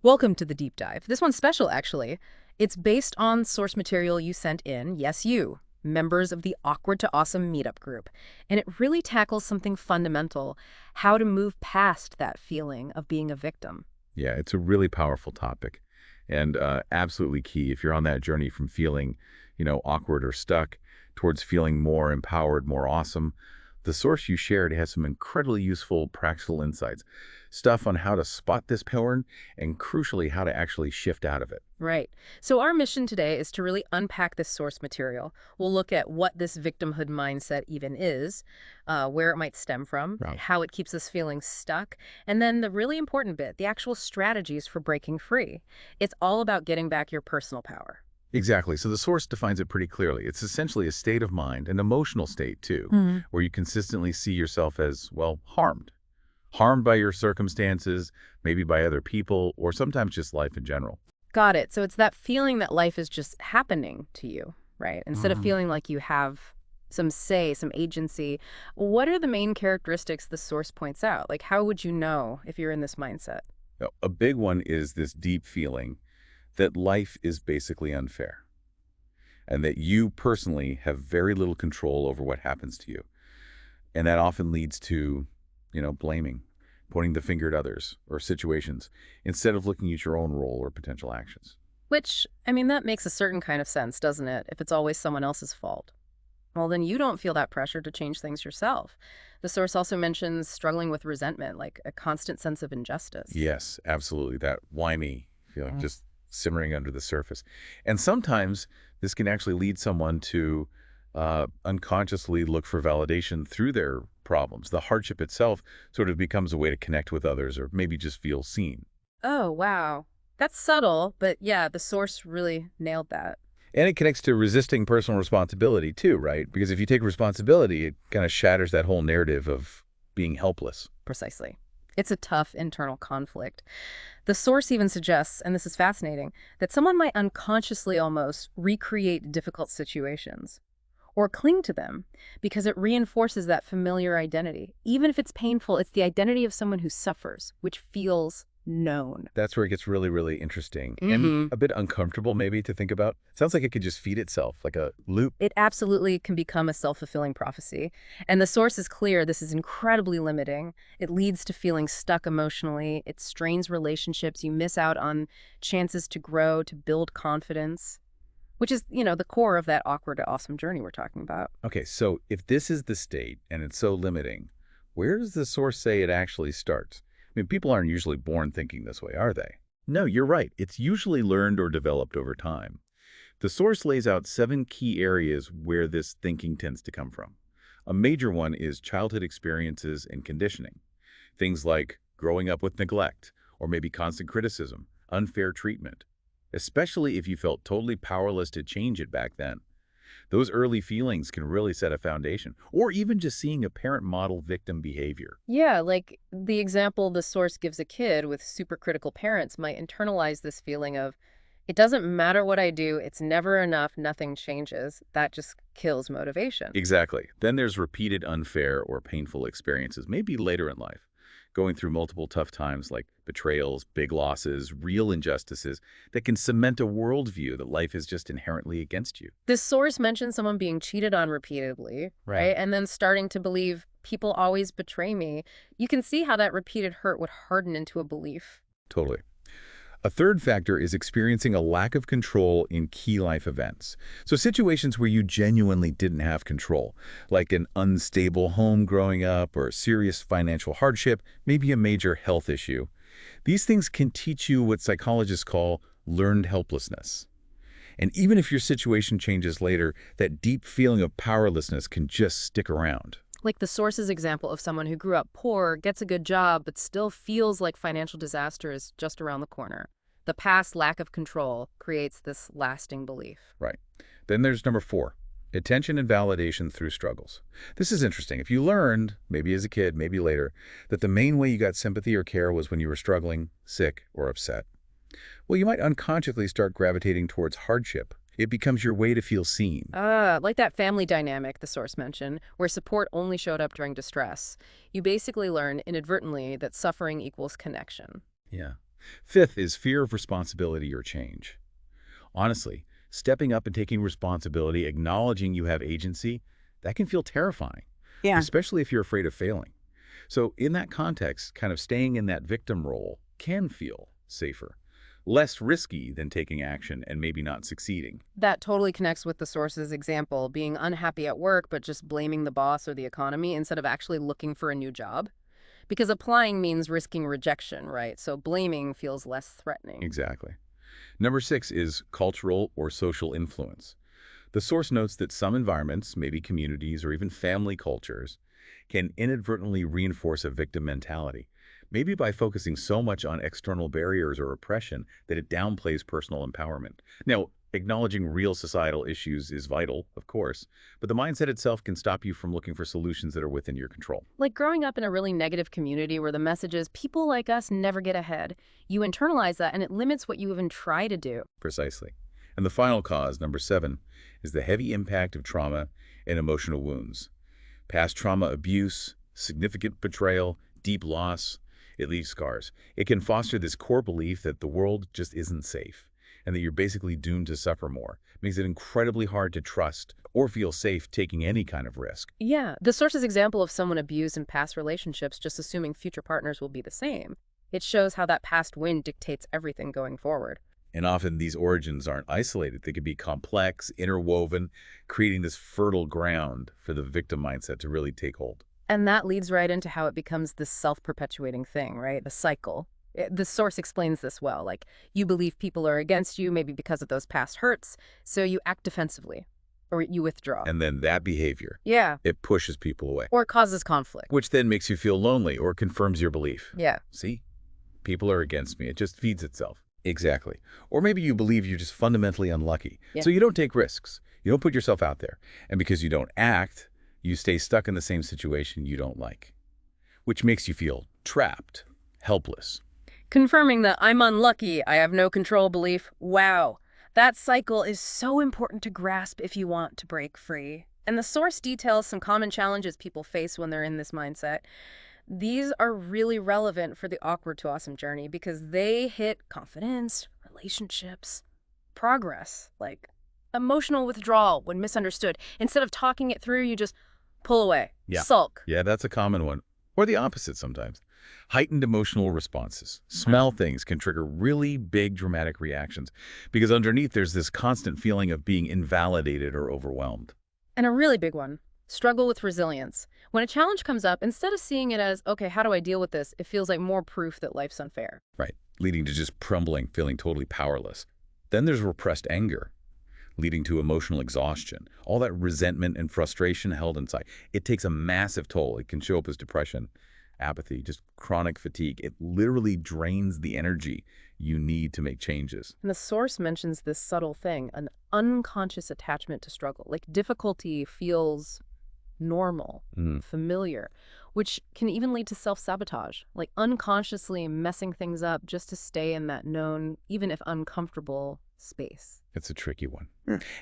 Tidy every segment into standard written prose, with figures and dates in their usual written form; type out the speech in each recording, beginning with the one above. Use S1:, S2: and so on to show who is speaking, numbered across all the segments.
S1: Welcome to the deep dive. This one's special, actually. It's based on source material you sent in, yes, you, members of the Awkward to Awesome meetup group. And it really tackles something fundamental, how to move past that feeling of being a victim.
S2: Yeah, it's a really powerful topic and absolutely key if you're on that journey from feeling, awkward or stuck towards feeling more empowered, more awesome. The source you shared has some incredibly useful practical insights, stuff on how to spot this pattern and crucially how to actually shift out of it.
S1: Right. So our mission today is to really unpack this source material. We'll look at what this victimhood mindset even is, where it might stem from,
S2: Right.
S1: how it keeps us feeling stuck, and then the really important bit, the actual strategies for breaking free. It's all about getting back your personal power.
S2: Exactly. So the source defines it pretty clearly. It's essentially a state of mind, an emotional state too,
S1: Mhm.
S2: where you consistently see yourself as, well, harmed. Harmed by your circumstances, maybe by other people, or sometimes just life in general.
S1: Got it. So it's that feeling that life is just happening to you, right? Instead of feeling like you have some say, some agency. What are the main characteristics the source points out? Like, how would you know if you're in this mindset?
S2: Now, a big one is this deep feeling that life is basically unfair and that you personally have very little control over what happens to you. And that often leads to, blaming, pointing the finger at others or situations instead of looking at your own role or potential actions.
S1: Which, I mean, that makes a certain kind of sense, doesn't it? If it's always someone else's fault. Well, then you don't feel that pressure to change things yourself. The source also mentions struggling with resentment, like a constant sense of injustice.
S2: Yes, absolutely. That why me feeling just simmering under the surface. And sometimes this can actually lead someone to unconsciously look for validation through their problems. The hardship itself sort of becomes a way to connect with others or maybe just feel seen.
S1: Oh, wow. That's subtle, but yeah, the source really nailed that.
S2: And it connects to resisting personal responsibility too, right? Because if you take responsibility, it kind of shatters that whole narrative of being helpless.
S1: Precisely. It's a tough internal conflict. The source even suggests, and this is fascinating, that someone might unconsciously almost recreate difficult situations or cling to them because it reinforces that familiar identity. Even if it's painful, it's the identity of someone who suffers, which feels known.
S2: That's where it gets really, really interesting and
S1: hmm
S2: a bit uncomfortable maybe to think about. Sounds like it could just feed itself like a loop.
S1: It absolutely can become a self-fulfilling prophecy. And the source is clear, this is incredibly limiting. It leads to feeling stuck emotionally. It strains relationships. You miss out on chances to grow, to build confidence, which is, the core of that awkward to awesome journey we're talking about.
S2: Okay, so if this is the state and it's so limiting, where does the source say it actually starts? I mean, people aren't usually born thinking this way, are they? No, you're right. It's usually learned or developed over time. The source lays out 7 key areas where this thinking tends to come from. A major one is childhood experiences and conditioning. Things like growing up with neglect, or maybe constant criticism, unfair treatment, especially if you felt totally powerless to change it back then. Those early feelings can really set a foundation, or even just seeing a parent model victim behavior.
S1: Yeah, like the example the source gives a kid with supercritical parents might internalize this feeling of, it doesn't matter what I do, it's never enough, nothing changes. That just kills motivation.
S2: Exactly. Then there's repeated unfair or painful experiences, maybe later in life, going through multiple tough times like betrayals, big losses, real injustices that can cement a worldview that life is just inherently against you.
S1: This source mentions someone being cheated on repeatedly, right? And then starting to believe people always betray me. You can see how that repeated hurt would harden into a belief.
S2: Totally. A third factor is experiencing a lack of control in key life events. So situations where you genuinely didn't have control, like an unstable home growing up or serious financial hardship, maybe a major health issue. These things can teach you what psychologists call learned helplessness. And even if your situation changes later, that deep feeling of powerlessness can just stick around.
S1: Like the source's example of someone who grew up poor, gets a good job, but still feels like financial disaster is just around the corner. The past lack of control creates this lasting belief.
S2: Right. Then there's number 4, attention and validation through struggles. This is interesting. If you learned, maybe as a kid, maybe later, that the main way you got sympathy or care was when you were struggling, sick, or upset, well, you might unconsciously start gravitating towards hardship. It becomes your way to feel seen.
S1: Like that family dynamic the source mentioned, where support only showed up during distress. You basically learn inadvertently that suffering equals connection.
S2: Yeah. Fifth is fear of responsibility or change. Honestly, stepping up and taking responsibility, acknowledging you have agency, that can feel terrifying,
S3: Yeah.
S2: especially if you're afraid of failing. So in that context, kind of staying in that victim role can feel safer, less risky than taking action and maybe not succeeding.
S1: That totally connects with the source's example, being unhappy at work but just blaming the boss or the economy instead of actually looking for a new job. Because applying means risking rejection, right? So blaming feels less threatening.
S2: Exactly. Number 6 is cultural or social influence. The source notes that some environments, maybe communities or even family cultures, can inadvertently reinforce a victim mentality, maybe by focusing so much on external barriers or oppression that it downplays personal empowerment. Now, acknowledging real societal issues is vital, of course, but the mindset itself can stop you from looking for solutions that are within your control.
S1: Like growing up in a really negative community where the message is people like us never get ahead. You internalize that and it limits what you even try to do.
S2: Precisely. And the final cause, number 7, is the heavy impact of trauma and emotional wounds. Past trauma, abuse, significant betrayal, deep loss, it leaves scars. It can foster this core belief that the world just isn't safe and that you're basically doomed to suffer more. It makes it incredibly hard to trust or feel safe taking any kind of risk.
S1: Yeah, the source's example of someone abused in past relationships just assuming future partners will be the same. It shows how that past win dictates everything going forward.
S2: And often these origins aren't isolated. They can be complex, interwoven, creating this fertile ground for the victim mindset to really take hold.
S1: And that leads right into how it becomes this self-perpetuating thing, right? The cycle. The source explains this well. Like, you believe people are against you, maybe because of those past hurts, so you act defensively, or you withdraw.
S2: And then that behavior,
S1: Yeah.
S2: it pushes people away,
S1: Or causes conflict.
S2: which then makes you feel lonely or confirms your belief.
S1: Yeah.
S2: See, people are against me. It just feeds itself. Exactly. Or maybe you believe you're just fundamentally unlucky.
S1: Yeah.
S2: So you don't take risks. You don't put yourself out there. And because you don't act, you stay stuck in the same situation you don't like, which makes you feel trapped, helpless.
S1: Confirming the I'm unlucky, I have no control belief. Wow. That cycle is so important to grasp if you want to break free. And the source details some common challenges people face when they're in this mindset. These are really relevant for the awkward to awesome journey because they hit confidence, relationships, progress, like emotional withdrawal when misunderstood. Instead of talking it through, you just pull away,
S2: Yeah.
S1: sulk.
S2: Yeah, that's a common one. Or the opposite sometimes. Heightened emotional responses. Small things can trigger really big dramatic reactions because underneath there's this constant feeling of being invalidated or overwhelmed.
S1: And a really big one, struggle with resilience. When a challenge comes up, instead of seeing it as, okay, how do I deal with this? It feels like more proof that life's unfair.
S2: Right, leading to just crumbling, feeling totally powerless. Then there's repressed anger, leading to emotional exhaustion. All that resentment and frustration held inside. It takes a massive toll. It can show up as depression, apathy, just chronic fatigue. It literally drains the energy you need to make changes.
S1: And the source mentions this subtle thing, an unconscious attachment to struggle. Like difficulty feels normal, familiar, which can even lead to self-sabotage, like unconsciously messing things up just to stay in that known, even if uncomfortable, space.
S2: It's a tricky one.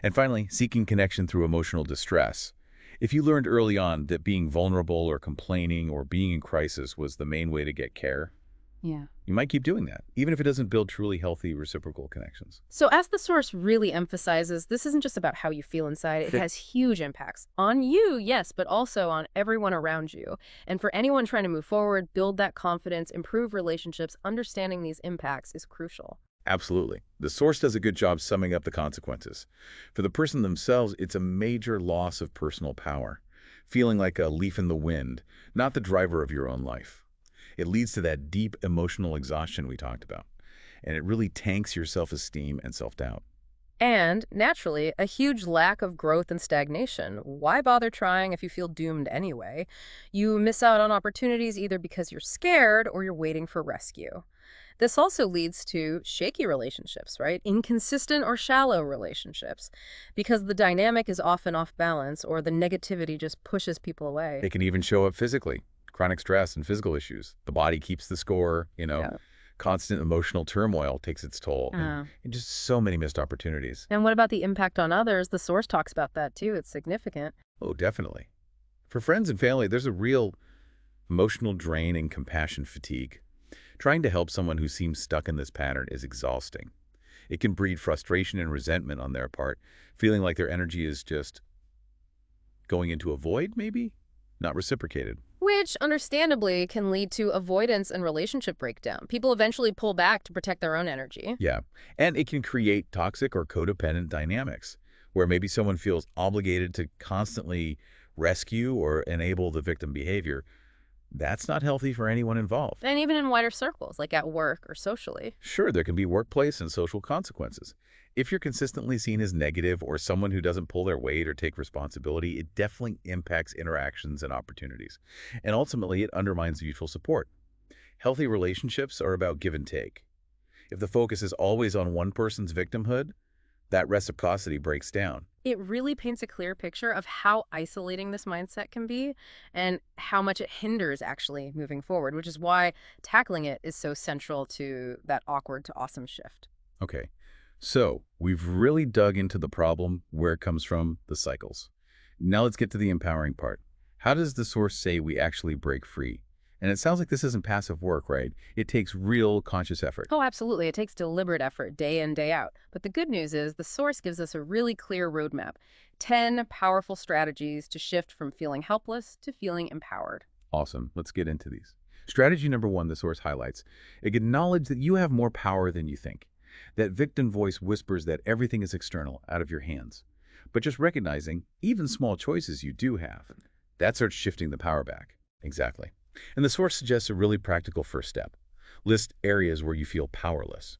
S2: And finally, seeking connection through emotional distress. If you learned early on that being vulnerable or complaining or being in crisis was the main way to get care,
S1: Yeah.
S2: you might keep doing that, even if it doesn't build truly healthy reciprocal connections.
S1: So as the source really emphasizes, this isn't just about how you feel inside. It has huge impacts on you, yes, but also on everyone around you. And for anyone trying to move forward, build that confidence, improve relationships, understanding these impacts is crucial.
S2: Absolutely. The source does a good job summing up the consequences. For the person themselves, it's a major loss of personal power, feeling like a leaf in the wind, not the driver of your own life. It leads to that deep emotional exhaustion we talked about, and it really tanks your self-esteem and self-doubt.
S1: And, naturally, a huge lack of growth and stagnation. Why bother trying if you feel doomed anyway? You miss out on opportunities either because you're scared or you're waiting for rescue. This also leads to shaky relationships, right? Inconsistent or shallow relationships, because the dynamic is often off balance or the negativity just pushes people away.
S2: It can even show up physically, chronic stress and physical issues. The body keeps the score,
S1: Yeah.
S2: Constant emotional turmoil takes its toll, and just so many missed opportunities.
S1: And what about the impact on others? The source talks about that too. It's significant.
S2: Oh, definitely. For friends and family, there's a real emotional drain and compassion fatigue. Trying to help someone who seems stuck in this pattern is exhausting. It can breed frustration and resentment on their part, feeling like their energy is just going into a void, maybe? Not reciprocated.
S1: Which, understandably, can lead to avoidance and relationship breakdown. People eventually pull back to protect their own energy.
S2: Yeah, and it can create toxic or codependent dynamics, where maybe someone feels obligated to constantly rescue or enable the victim behavior. That's not healthy for anyone involved.
S1: And even in wider circles, like at work or socially.
S2: Sure, there can be workplace and social consequences. If you're consistently seen as negative or someone who doesn't pull their weight or take responsibility, it definitely impacts interactions and opportunities. And ultimately, it undermines mutual support. Healthy relationships are about give and take. If the focus is always on one person's victimhood, that reciprocity breaks down.
S1: It really paints a clear picture of how isolating this mindset can be and how much it hinders actually moving forward, which is why tackling it is so central to that awkward to awesome shift.
S2: Okay, so we've really dug into the problem, where it comes from, the cycles. Now let's get to the empowering part. How does the source say we actually break free? And it sounds like this isn't passive work, right? It takes real conscious effort.
S1: Oh, absolutely. It takes deliberate effort day in, day out. But the good news is the source gives us a really clear roadmap. 10 powerful strategies to shift from feeling helpless to feeling empowered.
S2: Awesome. Let's get into these. Strategy number 1, the source highlights. Acknowledge that you have more power than you think. That victim voice whispers that everything is external, out of your hands. But just recognizing even small choices you do have, that starts shifting the power back. Exactly. And the source suggests a really practical first step. List areas where you feel powerless.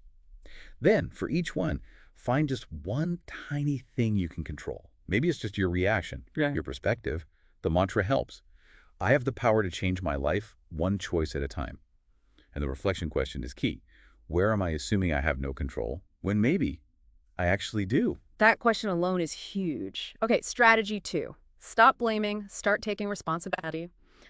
S2: Then, for each one, find just one tiny thing you can control. Maybe it's just your reaction, your perspective. The mantra helps. I have the power to change my life one choice at a time. And the reflection question is key. Where am I assuming I have no control when maybe I actually do?
S1: That question alone is huge. Okay, strategy 2. Stop blaming, start taking responsibility.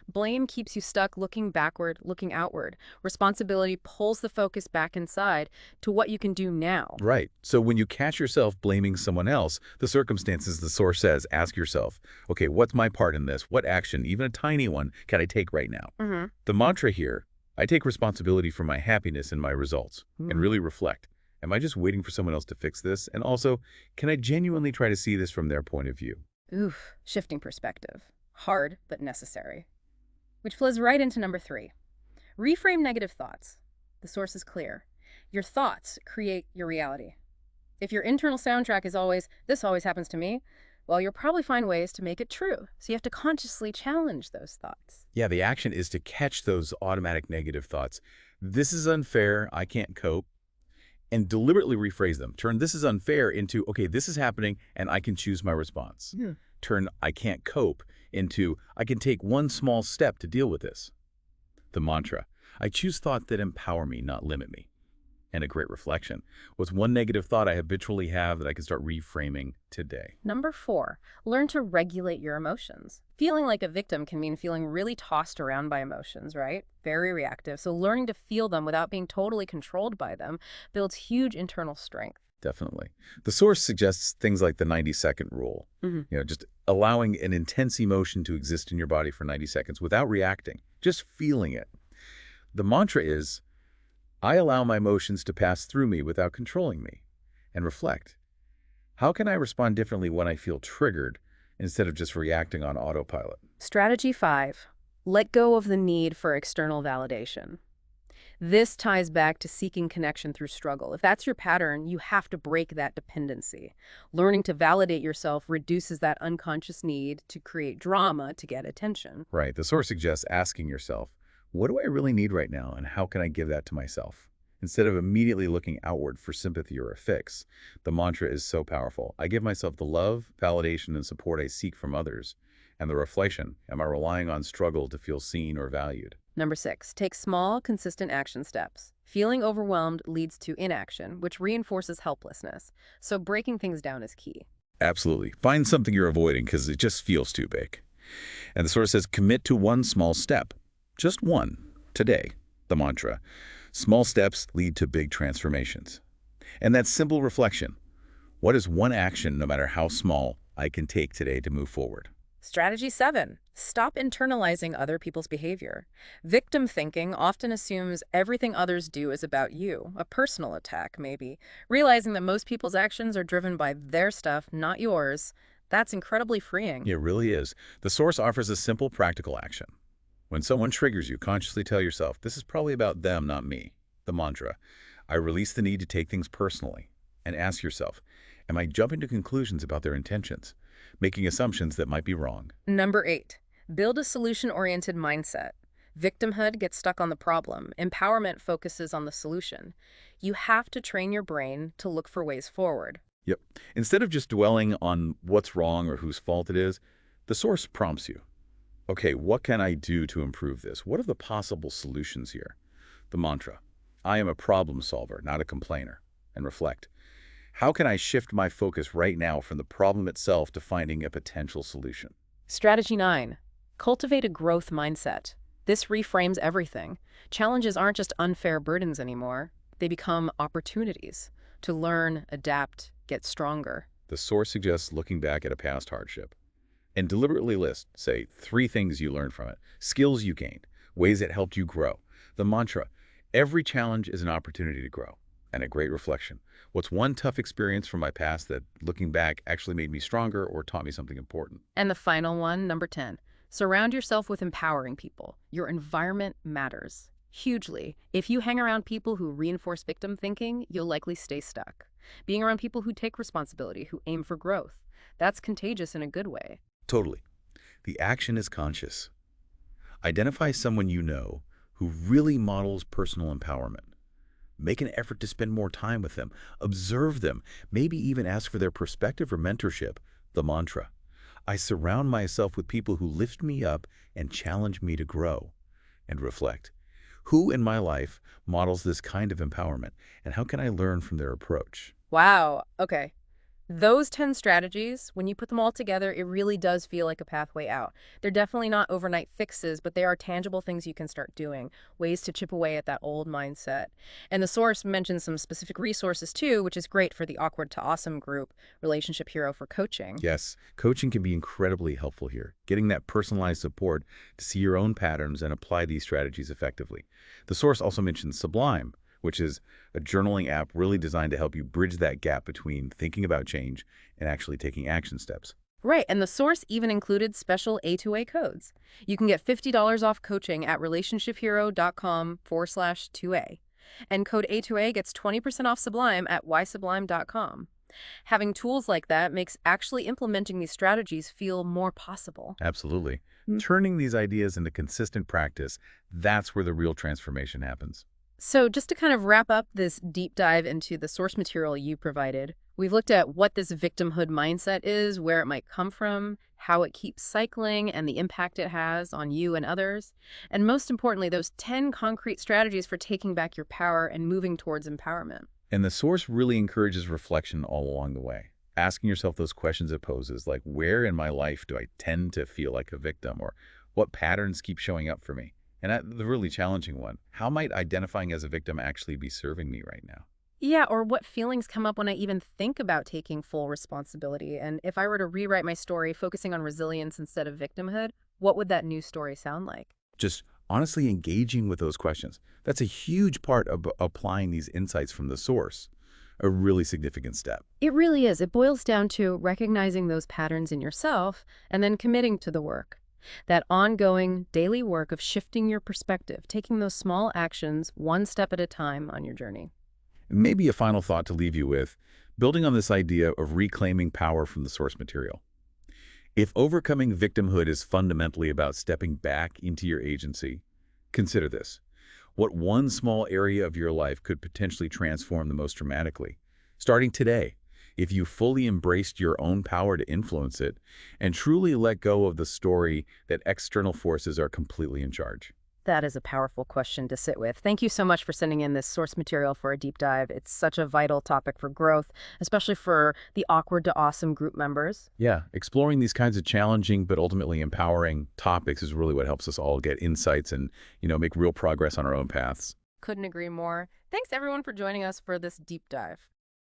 S1: Blame keeps you stuck looking backward, looking outward. Responsibility pulls the focus back inside to what you can do now.
S2: Right. So when you catch yourself blaming someone else, the circumstances, the source says, ask yourself, okay, what's my part in this? What action, even a tiny one, can I take right now? The mantra here, I take responsibility for my happiness and my results, and really reflect. Am I just waiting for someone else to fix this? And also, can I genuinely try to see this from their point of view?
S1: Oof, shifting perspective. Hard, but necessary. Which flows right into number 3. Reframe negative thoughts. The source is clear. Your thoughts create your reality. If your internal soundtrack is always, this always happens to me, well, you'll probably find ways to make it true. So you have to consciously challenge those thoughts.
S2: Yeah, the action is to catch those automatic negative thoughts. This is unfair, I can't cope, and deliberately rephrase them. Turn this is unfair into, okay, this is happening and I can choose my response. Turn I can't cope into I can take one small step to deal with this. The mantra, I choose thoughts that empower me, not limit me. And a great reflection. What's one negative thought I habitually have that I can start reframing today?
S1: Number 4, learn to regulate your emotions. Feeling like a victim can mean feeling really tossed around by emotions, right? Very reactive. So learning to feel them without being totally controlled by them builds huge internal strength.
S2: Definitely. The source suggests things like the 90-second rule. Just allowing an intense emotion to exist in your body for 90 seconds without reacting, just feeling it. The mantra is, I allow my emotions to pass through me without controlling me. And reflect. How can I respond differently when I feel triggered instead of just reacting on autopilot?
S1: Strategy 5, let go of the need for external validation. This ties back to seeking connection through struggle. If that's your pattern, you have to break that dependency. Learning to validate yourself reduces that unconscious need to create drama to get attention.
S2: Right. The source suggests asking yourself, what do I really need right now and how can I give that to myself? Instead of immediately looking outward for sympathy or a fix, the mantra is so powerful. I give myself the love, validation, and support I seek from others. And the reflection, am I relying on struggle to feel seen or valued?
S1: Number 6, take small, consistent action steps. Feeling overwhelmed leads to inaction, which reinforces helplessness. So breaking things down is key.
S2: Absolutely. Find something you're avoiding because it just feels too big. And the source says commit to one small step. Just one. Today. The mantra. Small steps lead to big transformations. And that simple reflection. What is one action, no matter how small, I can take today to move forward?
S1: Strategy 7. Stop internalizing other people's behavior. Victim thinking often assumes everything others do is about you, a personal attack, maybe. Realizing that most people's actions are driven by their stuff, not yours, that's incredibly freeing.
S2: It really is. The source offers a simple, practical action. When someone triggers you, consciously tell yourself, this is probably about them, not me. The mantra. I release the need to take things personally. And ask yourself, am I jumping to conclusions about their intentions, making assumptions that might be wrong?
S1: Number 8. Build a solution-oriented mindset. Victimhood gets stuck on the problem. Empowerment focuses on the solution. You have to train your brain to look for ways forward.
S2: Yep. Instead of just dwelling on what's wrong or whose fault it is, the source prompts you. Okay, what can I do to improve this? What are the possible solutions here? The mantra. I am a problem solver, not a complainer. And reflect. How can I shift my focus right now from the problem itself to finding a potential solution?
S1: Strategy 9. Cultivate a growth mindset. This reframes everything. Challenges aren't just unfair burdens anymore. They become opportunities to learn, adapt, get stronger.
S2: The source suggests looking back at a past hardship and deliberately list, say, 3 things you learned from it, skills you gained, ways it helped you grow. The mantra, every challenge is an opportunity to grow, and a great reflection. What's one tough experience from my past that, looking back, actually made me stronger or taught me something important?
S1: And the final one, number 10. Surround yourself with empowering people. Your environment matters hugely. If you hang around people who reinforce victim thinking, you'll likely stay stuck. Being around people who take responsibility, who aim for growth, that's contagious in a good way.
S2: Totally. The action is conscious. Identify someone you know who really models personal empowerment. Make an effort to spend more time with them. Observe them. Maybe even ask for their perspective or mentorship. The mantra. I surround myself with people who lift me up and challenge me to grow. And reflect. Who in my life models this kind of empowerment, and how can I learn from their approach?
S1: Wow. Okay. Those 10 strategies, when you put them all together, it really does feel like a pathway out. They're definitely not overnight fixes, but they are tangible things you can start doing, ways to chip away at that old mindset. And the source mentions some specific resources too, which is great for the Awkward to Awesome group, Relationship Hero for coaching.
S2: Yes, coaching can be incredibly helpful here, getting that personalized support to see your own patterns and apply these strategies effectively. The source also mentions Sublime, which is a journaling app really designed to help you bridge that gap between thinking about change and actually taking action steps.
S1: Right, and the source even included special A2A codes. You can get $50 off coaching at relationshiphero.com/2A. And code A2A gets 20% off Sublime at ysublime.com. Having tools like that makes actually implementing these strategies feel more possible.
S2: Absolutely. Turning these ideas into consistent practice, that's where the real transformation happens.
S1: So just to kind of wrap up this deep dive into the source material you provided, we've looked at what this victimhood mindset is, where it might come from, how it keeps cycling, and the impact it has on you and others. And most importantly, those 10 concrete strategies for taking back your power and moving towards empowerment.
S2: And the source really encourages reflection all along the way. Asking yourself those questions it poses, like where in my life do I tend to feel like a victim, or what patterns keep showing up for me? And the really challenging one, how might identifying as a victim actually be serving me right now?
S1: Yeah, or what feelings come up when I even think about taking full responsibility? And if I were to rewrite my story focusing on resilience instead of victimhood, what would that new story sound like?
S2: Just honestly engaging with those questions. That's a huge part of applying these insights from the source, a really significant step.
S1: It really is. It boils down to recognizing those patterns in yourself and then committing to the work. That ongoing daily work of shifting your perspective, taking those small actions one step at a time on your journey.
S2: Maybe a final thought to leave you with, building on this idea of reclaiming power from the source material. If overcoming victimhood is fundamentally about stepping back into your agency, consider this. What one small area of your life could potentially transform the most dramatically? Starting today, if you fully embraced your own power to influence it and truly let go of the story that external forces are completely in charge.
S1: That is a powerful question to sit with. Thank you so much for sending in this source material for a deep dive. It's such a vital topic for growth, especially for the Awkward to Awesome group members.
S2: Yeah, exploring these kinds of challenging but ultimately empowering topics is really what helps us all get insights and, make real progress on our own paths.
S1: Couldn't agree more. Thanks everyone for joining us for this deep dive.